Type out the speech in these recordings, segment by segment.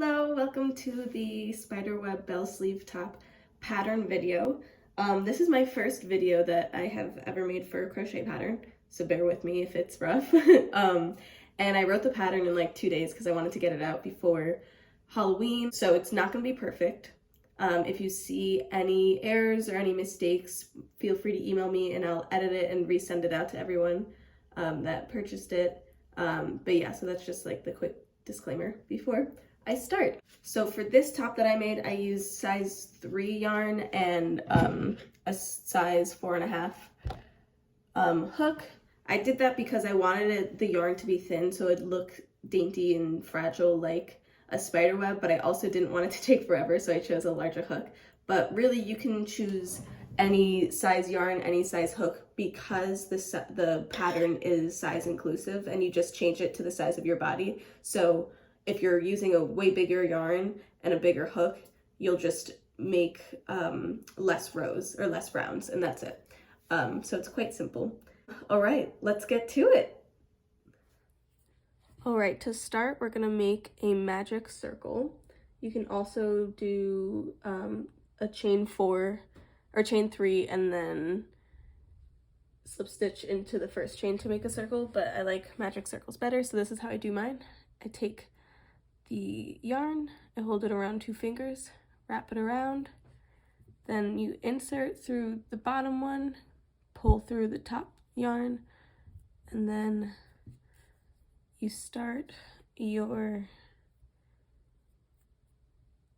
Hello, welcome to the Spiderweb bell sleeve top pattern video. This is my first video that I have ever made for a crochet pattern, so bear with me if it's rough. And I wrote the pattern in like 2 days because I wanted to get it out before Halloween, so it's not going to be perfect. If you see any errors or any mistakes, feel free to email me and I'll edit it and resend it out to everyone that purchased it. But yeah, so that's just like the quick disclaimer before I start. So for this top that I made, I used size 3 yarn and a size 4.5 hook. I did that because I wanted the yarn to be thin so it'd look dainty and fragile like a spider web, but I also didn't want it to take forever, so I chose a larger hook. But really you can choose any size yarn, any size hook, because the pattern is size inclusive and you just change it to the size of your body. So if you're using a way bigger yarn and a bigger hook, you'll just make less rows or less rounds, and that's it. So it's quite simple. All right, let's get to it. All right, to start, we're gonna make a magic circle. You can also do a chain 4 or chain 3 and then slip stitch into the first chain to make a circle, but I like magic circles better, so this is how I do mine. I take the yarn, I hold it around 2 fingers, wrap it around, then you insert through the bottom one, pull through the top yarn, and then you start your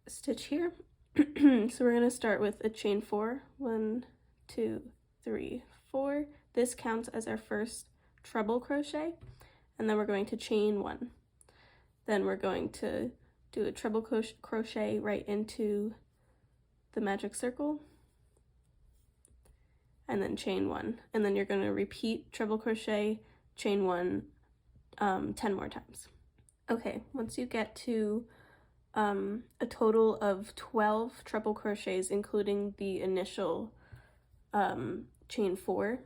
stitch here. So we're going to start with a chain 4, 1, 2, 3, 4. This counts as our first treble crochet, and then we're going to chain 1. Then we're going to do a treble crochet right into the magic circle, and then chain 1. And then you're going to repeat treble crochet, chain 1 10 more times. Okay, once you get to a total of 12 treble crochets, including the initial chain 4,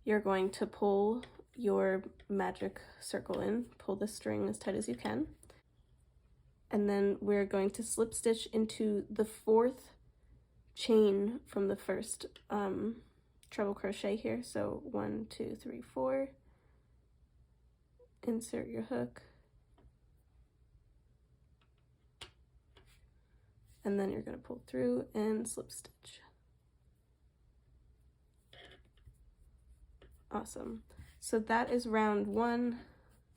you're going to pull your magic circle in, pull the string as tight as you can, and then we're going to slip stitch into the 4th chain from the first treble crochet here. So 1, 2, 3, 4, insert your hook, and then you're going to pull through and slip stitch. Awesome. So that is round 1.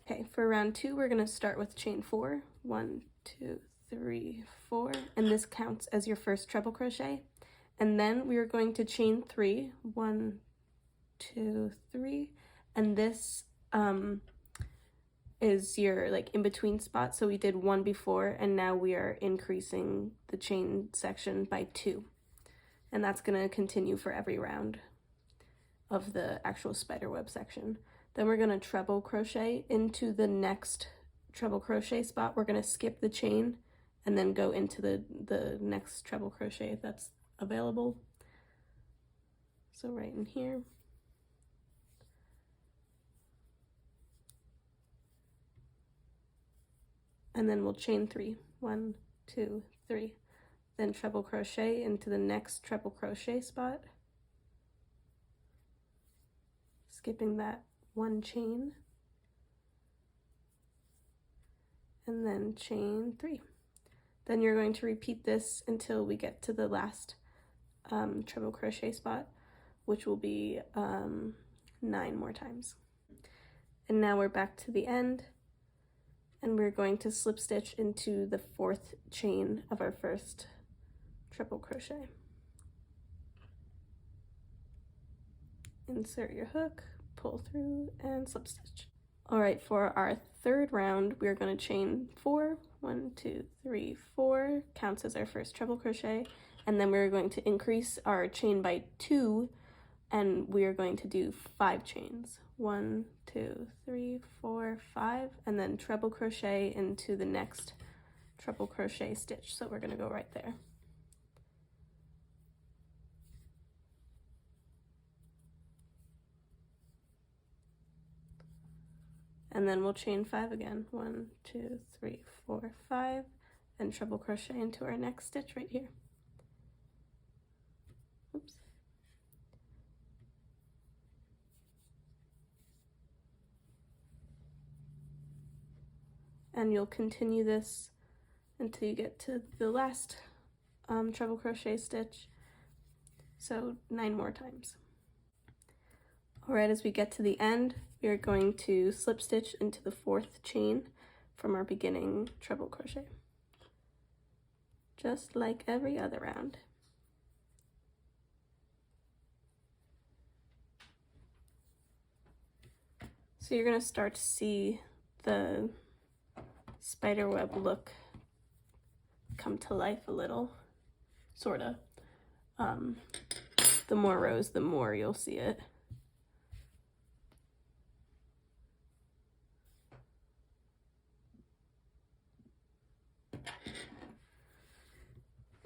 Okay, for round 2, we're going to start with chain 4. 1, 2, 3, 4, and this counts as your first treble crochet. And then we are going to chain 3. 1, 2, 3, and this is your like in between spot. So we did 1 before, and now we are increasing the chain section by 2, and that's going to continue for every round of the actual spiderweb section. Then we're going to treble crochet into the next treble crochet spot. We're going to skip the chain and then go into the next treble crochet if that's available. So right in here. And then we'll chain 3. 1, 2, 3. Then treble crochet into the next treble crochet spot, skipping that 1 chain, and then chain 3. Then you're going to repeat this until we get to the last treble crochet spot, which will be 9 more times. And now we're back to the end, and we're going to slip stitch into the 4th chain of our first treble crochet. Insert your hook, pull through, and slip stitch. All right, for our 3rd round, we're going to chain 4. 1, 2, 3, 4 counts as our first treble crochet, and then we're going to increase our chain by 2, and we are going to do 5 chains. 1, 2, 3, 4, 5, and then treble crochet into the next treble crochet stitch. So we're going to go right there. And then we'll chain 5 again. 1, 2, 3, 4, 5, and treble crochet into our next stitch right here. Oops. And you'll continue this until you get to the last treble crochet stitch, so 9 more times. Alright, as we get to the end, we are going to slip stitch into the 4th chain from our beginning treble crochet, just like every other round. So you're going to start to see the spider web look come to life a little, sorta. The more rows, the more you'll see it.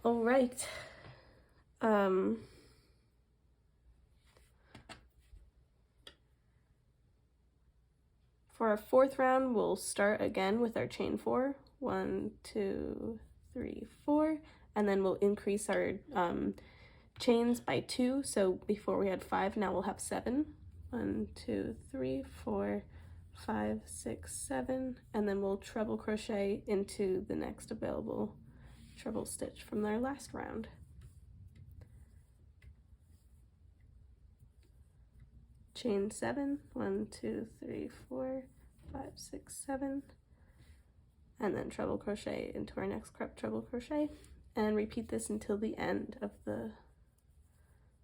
All right. For our 4th round, we'll start again with our chain 4. 1, 2, 3, 4, and then we'll increase our chains by 2. So before we had 5, now we'll have 7. 1, 2, 3, 4, 5, 6, 7, and then we'll treble crochet into the next available treble stitch from our last round. Chain 7, 1, 2, 3, 4, 5, 6, 7, and then treble crochet into our next treble crochet, and repeat this until the end of the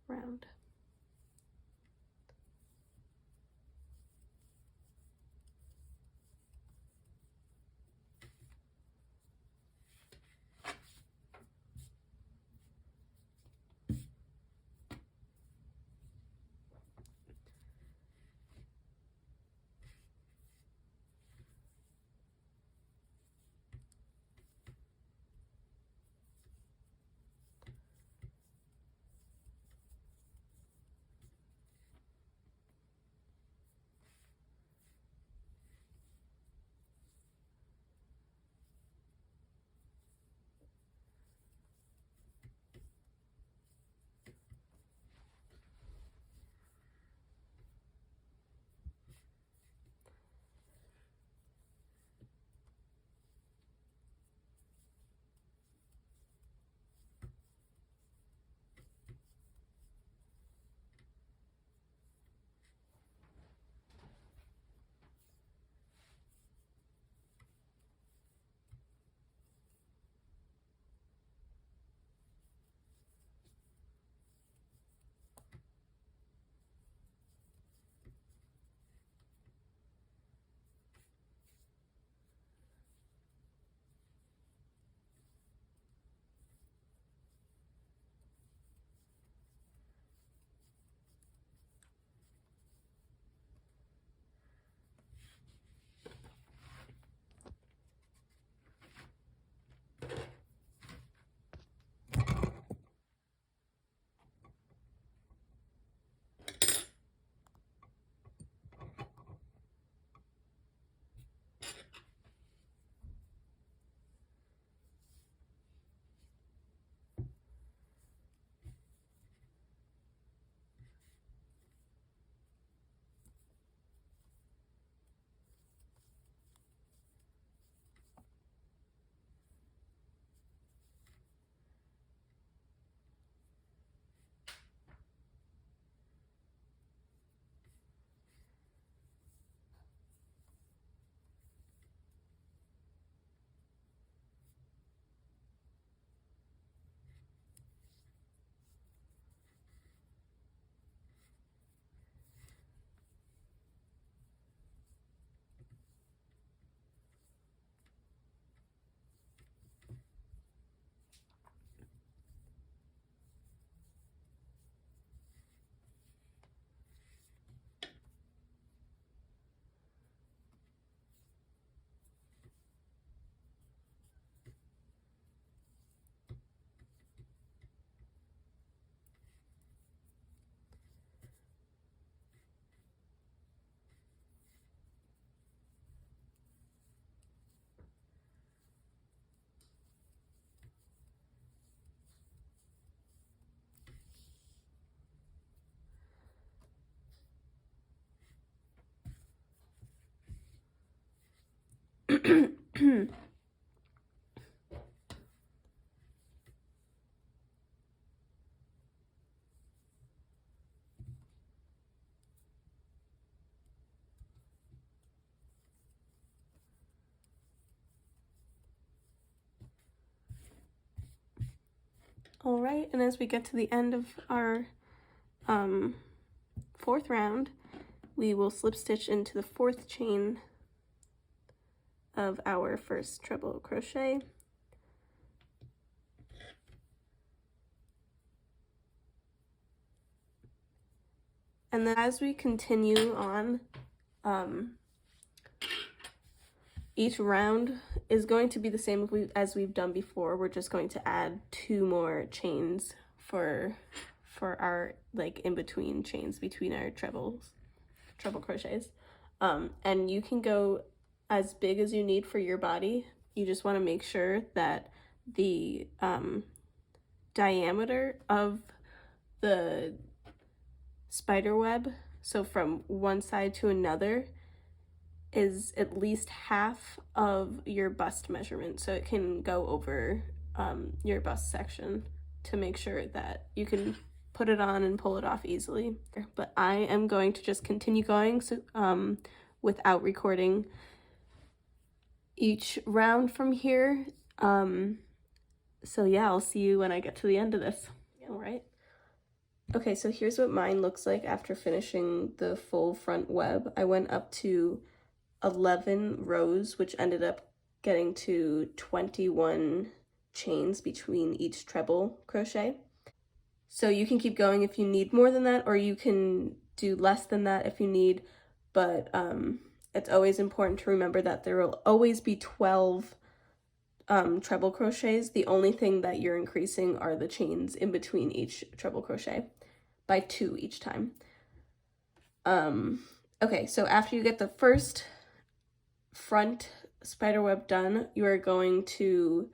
round. All right, and as we get to the end of our fourth round, we will slip stitch into the fourth chain of our first treble crochet. And then as we continue on, each round is going to be the same as we've done before. We're just going to add 2 more chains for our like in between chains between our treble crochets. And you can go as big as you need for your body. You just want to make sure that the diameter of the spider web, so from one side to another, is at least half of your bust measurement, so it can go over your bust section to make sure that you can put it on and pull it off easily. But I am going to just continue going without recording each round from here. So yeah, I'll see you when I get to the end of this. All right. Okay, so here's what mine looks like after finishing the full front web. I went up to 11 rows, which ended up getting to 21 chains between each treble crochet. So you can keep going if you need more than that, or you can do less than that if you need, but it's always important to remember that there will always be 12 treble crochets. The only thing that you're increasing are the chains in between each treble crochet by 2 each time. Okay, so after you get the first front spider web done, you are going to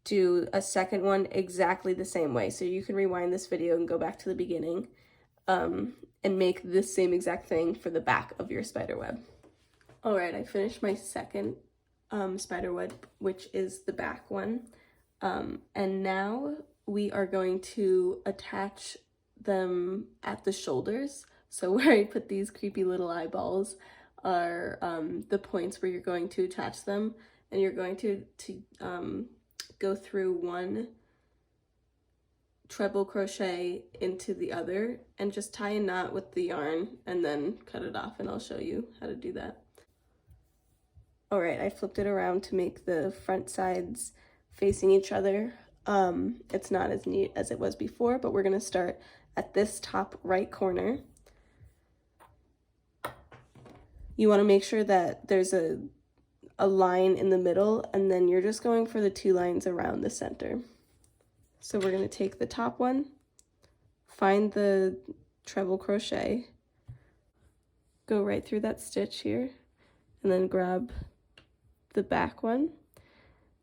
do a second one exactly the same way. So you can rewind this video and go back to the beginning and make this same exact thing for the back of your spider web. All right, I finished my second spider web, which is the back one. And now we are going to attach them at the shoulders. So where I put these creepy little eyeballs are the points where you're going to attach them, and you're going to go through one treble crochet into the other and just tie a knot with the yarn and then cut it off, and I'll show you how to do that. All right, I flipped it around to make the front sides facing each other. It's not as neat as it was before, but we're gonna start at this top right corner. You want to make sure that there's a line in the middle, and then you're just going for the 2 lines around the center. So we're going to take the top one, find the treble crochet, go right through that stitch here, and then grab the back one,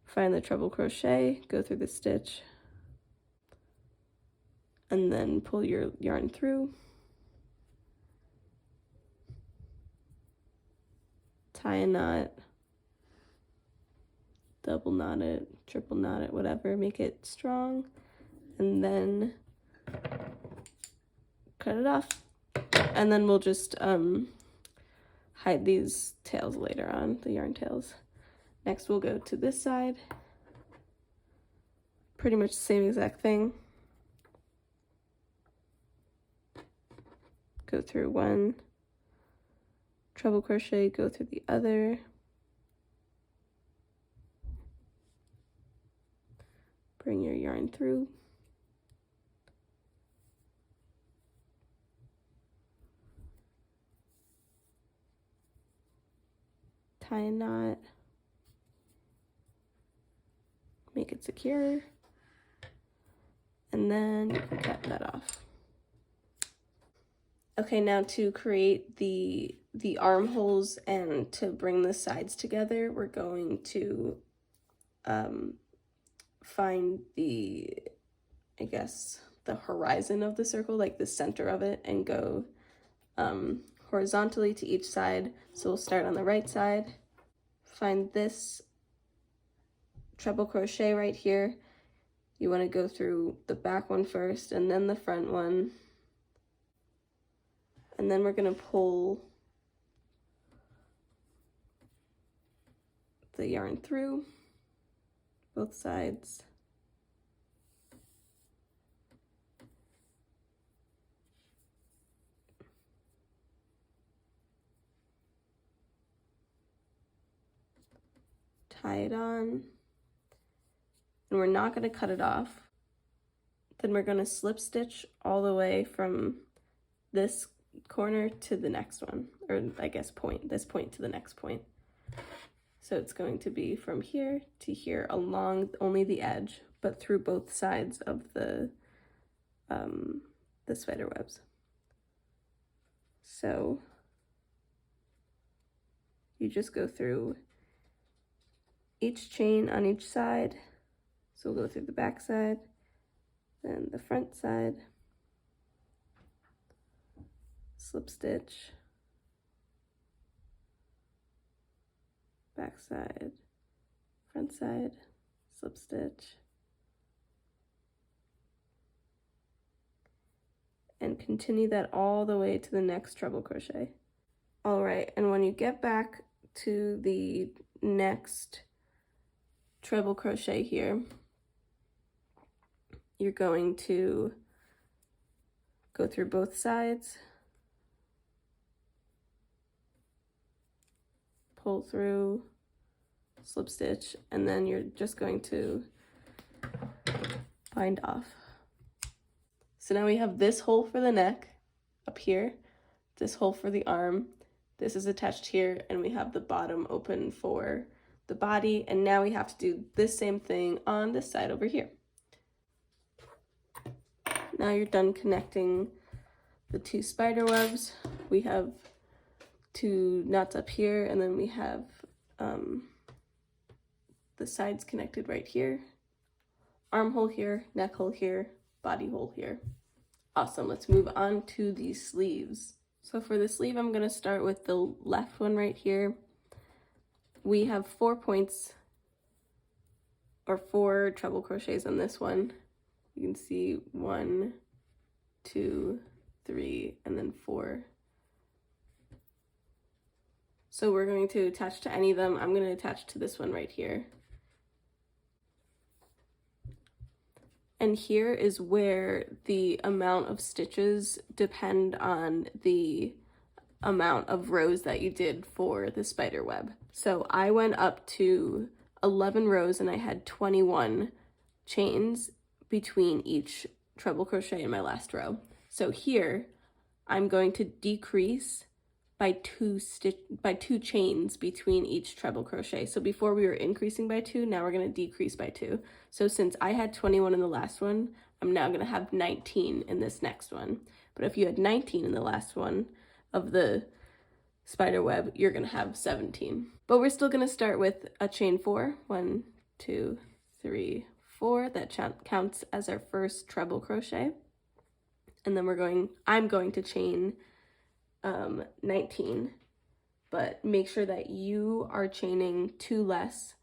find the treble crochet, go through the stitch, and then pull your yarn through. Tie a knot, double knot it, triple knot it, whatever, make it strong, and then cut it off. And then we'll just hide these tails later on, the yarn tails. Next we'll go to this side, pretty much the same exact thing. Go through one treble crochet, go through the other, bring your yarn through, tie a knot, make it secure, and then you can cut that off. Okay, now to create the armholes and to bring the sides together, we're going to find the, I guess, the horizon of the circle, like the center of it, and go horizontally to each side. So we'll start on the right side, find this treble crochet right here. You want to go through the back one first and then the front one. And then we're going to pull the yarn through both sides. Tie it on. And we're not going to cut it off. Then we're going to slip stitch all the way from this corner to the next one, or I guess this point to the next point. So it's going to be from here to here along only the edge, but through both sides of the spider webs. So you just go through each chain on each side. So we'll go through the back side, then the front side, slip stitch, back side, front side, slip stitch, and continue that all the way to the next treble crochet. All right, and when you get back to the next treble crochet here, you're going to go through both sides, pull through, slip stitch, and then you're just going to bind off. So now we have this hole for the neck up here, this hole for the arm, this is attached here, and we have the bottom open for the body, and now we have to do this same thing on this side over here. Now you're done connecting the two spider webs. We have two knots up here, and then we have the sides connected right here. Armhole here, neck hole here, body hole here. Awesome, let's move on to the sleeves. So for the sleeve, I'm gonna start with the left one right here. We have 4 points, or 4 treble crochets on this one. You can see 1, 2, 3, and then 4. So we're going to attach to any of them. I'm going to attach to this one right here. And here is where the amount of stitches depend on the amount of rows that you did for the spider web. So I went up to 11 rows and I had 21 chains between each treble crochet in my last row. So here I'm going to decrease by 2 chains between each treble crochet. So before we were increasing by 2, now we're going to decrease by 2. So since I had 21 in the last one, I'm now going to have 19 in this next one. But if you had 19 in the last one of the spider web, you're going to have 17. But we're still going to start with a chain 4. 1, 2, 3, 4. That counts as our first treble crochet. And then I'm going to chain 19, but make sure that you are chaining 2 less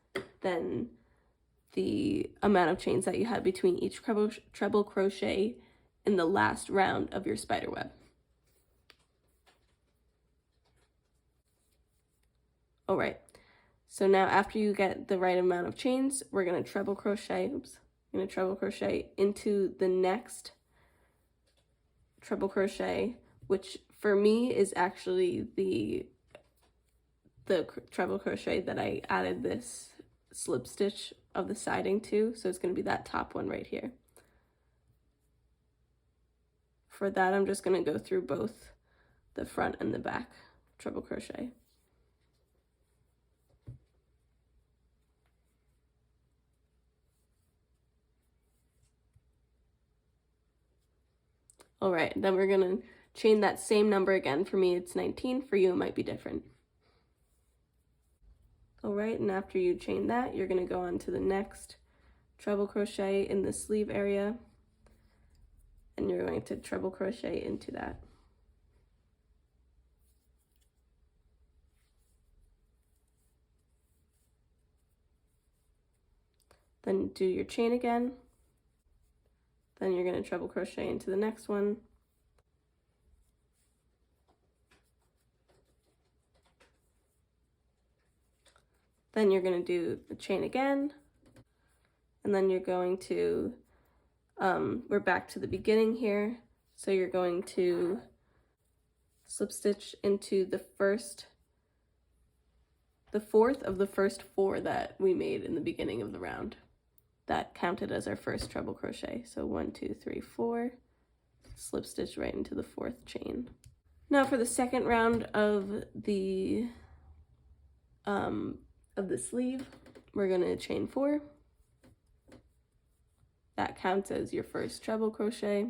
than the amount of chains that you had between each treble crochet in the last round of your spider web. All right, so now after you get the right amount of chains, we're going to treble crochet, into the next treble crochet, which for me is actually the treble crochet that I added this slip stitch of the siding to, so it's going to be that top one right here. For that, I'm just going to go through both the front and the back treble crochet. All right, then we're going to chain that same number again. For me, it's 19. For you, it might be different. All right, and after you chain that, you're going to go on to the next treble crochet in the sleeve area, and you're going to treble crochet into that. then do your chain again, then you're going to treble crochet into the next one, then you're going to do the chain again, and then you're going to, we're back to the beginning here, so you're going to slip stitch into the fourth of the first 4 that we made in the beginning of the round. That counted as our first treble crochet. So 1, 2, 3, 4, slip stitch right into the 4th chain. Now for the second round of the sleeve, we're going to chain 4. That counts as your first treble crochet.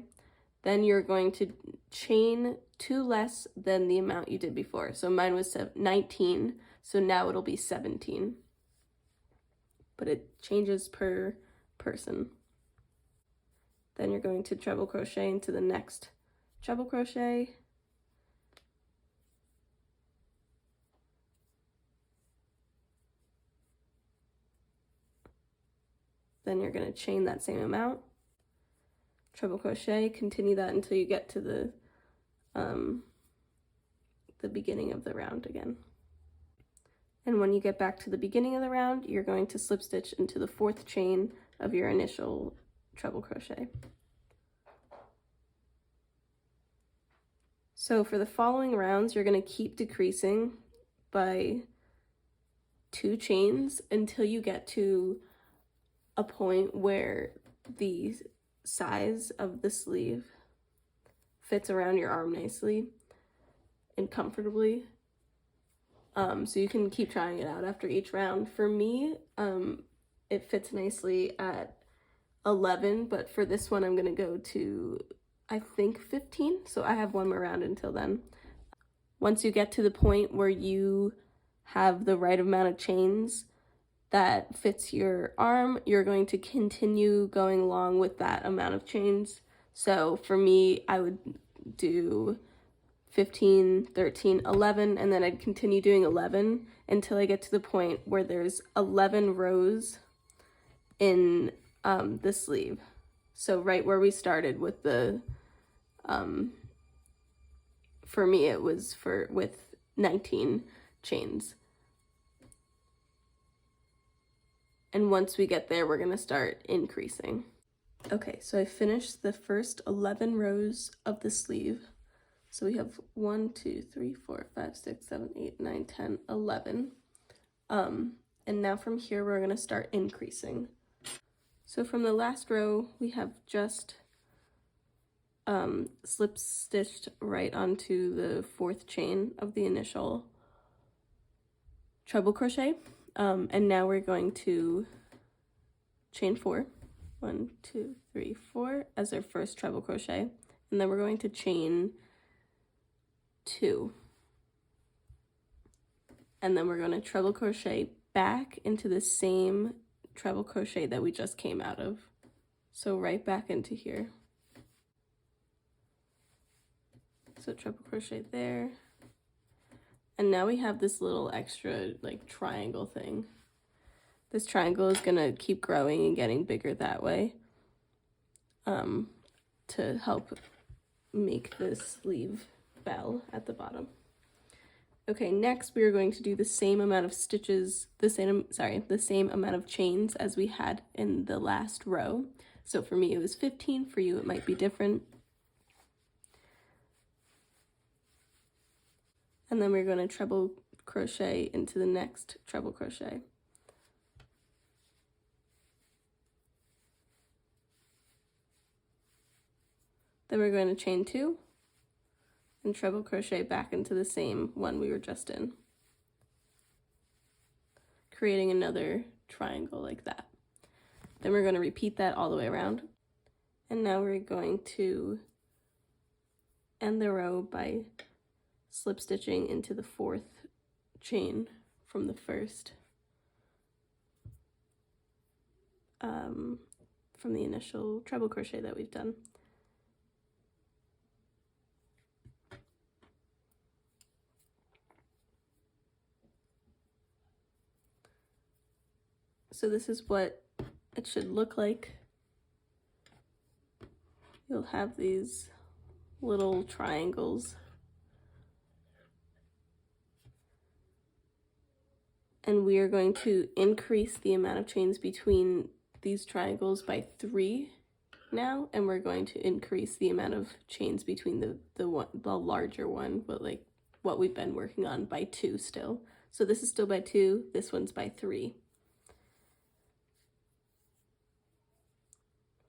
Then you're going to chain 2 less than the amount you did before. So mine was 19, so now it'll be 17. But it changes per person. Then you're going to treble crochet into the next treble crochet. Then you're going to chain that same amount, treble crochet, continue that until you get to the beginning of the round again. And when you get back to the beginning of the round, you're going to slip stitch into the 4th chain of your initial treble crochet. So for the following rounds, you're going to keep decreasing by 2 chains until you get to a point where the size of the sleeve fits around your arm nicely and comfortably. So you can keep trying it out after each round. For me, it fits nicely at 11, but for this one I'm gonna go to, I think, 15, so I have one more round until then. Once you get to the point where you have the right amount of chains that fits your arm, you're going to continue going along with that amount of chains. So for me, I would do 15, 13, 11, and then I'd continue doing 11 until I get to the point where there's 11 rows in the sleeve. So right where we started with the, for me it was with 19 chains. And once we get there, we're gonna start increasing. Okay, so I finished the first 11 rows of the sleeve. So we have 1, 2, 3, 4, 5, 6, 7, 8, 9, 10, 11. And now from here, we're gonna start increasing. So from the last row, we have just slip stitched right onto the 4th chain of the initial treble crochet. And now we're going to chain 4, 1, 2, 3, 4 as our first treble crochet, and then we're going to chain 2, and then we're going to treble crochet back into the same treble crochet that we just came out of, so right back into here. So treble crochet there. And now we have this little extra like triangle thing. This triangle is gonna keep growing and getting bigger that way to help make this sleeve bell at the bottom. Okay, next we are going to do the same amount of stitches, the same amount of chains as we had in the last row. So for me it was 15, for you it might be different. And then we're going to treble crochet into the next treble crochet. Then we're going to chain 2 and treble crochet back into the same one we were just in, creating another triangle like that. Then we're going to repeat that all the way around. And now we're going to end the row by slip stitching into the 4th chain from the first, from the initial treble crochet that we've done. So this is what it should look like. You'll have these little triangles. And we are going to increase the amount of chains between these triangles by 3 now, and we're going to increase the amount of chains between the larger one, but like what we've been working on, by 2 still. So this is still by 2, this one's by 3.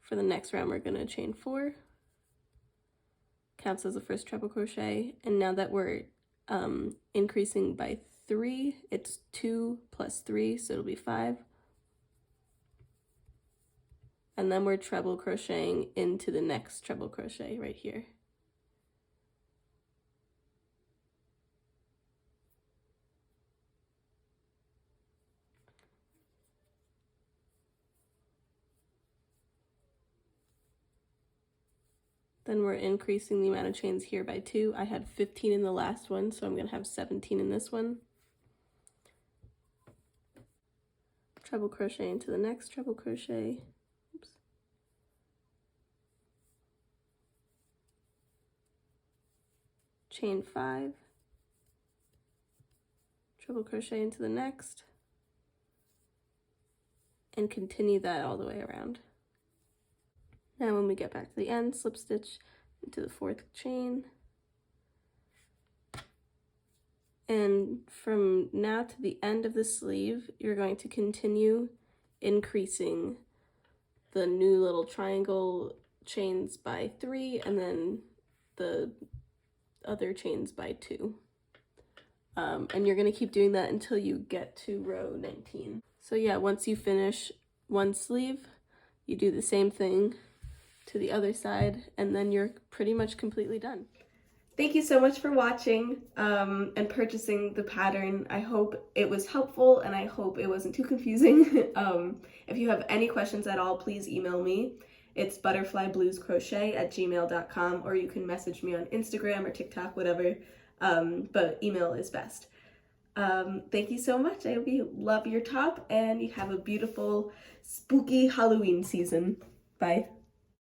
For the next round, we're gonna chain 4, counts as the first treble crochet, and now that we're increasing by 3, it's 2 plus 3, so it'll be 5. And then we're treble crocheting into the next treble crochet right here. Then we're increasing the amount of chains here by 2. I had 15 in the last one, so I'm gonna have 17 in this one. Treble crochet into the next treble crochet. Oops. Chain 5. Treble crochet into the next. And continue that all the way around. Now when we get back to the end, slip stitch into the 4th chain. And from now to the end of the sleeve, you're going to continue increasing the new little triangle chains by 3, and then the other chains by 2. And you're gonna keep doing that until you get to row 19. So yeah, once you finish one sleeve, you do the same thing to the other side, and then you're pretty much completely done. Thank you so much for watching and purchasing the pattern. I hope it was helpful, and I hope it wasn't too confusing. If you have any questions at all, please email me. It's butterflybluescrochet@gmail.com, or you can message me on Instagram or TikTok, whatever, but email is best. Thank you so much. I hope you love your top and you have a beautiful, spooky Halloween season. Bye.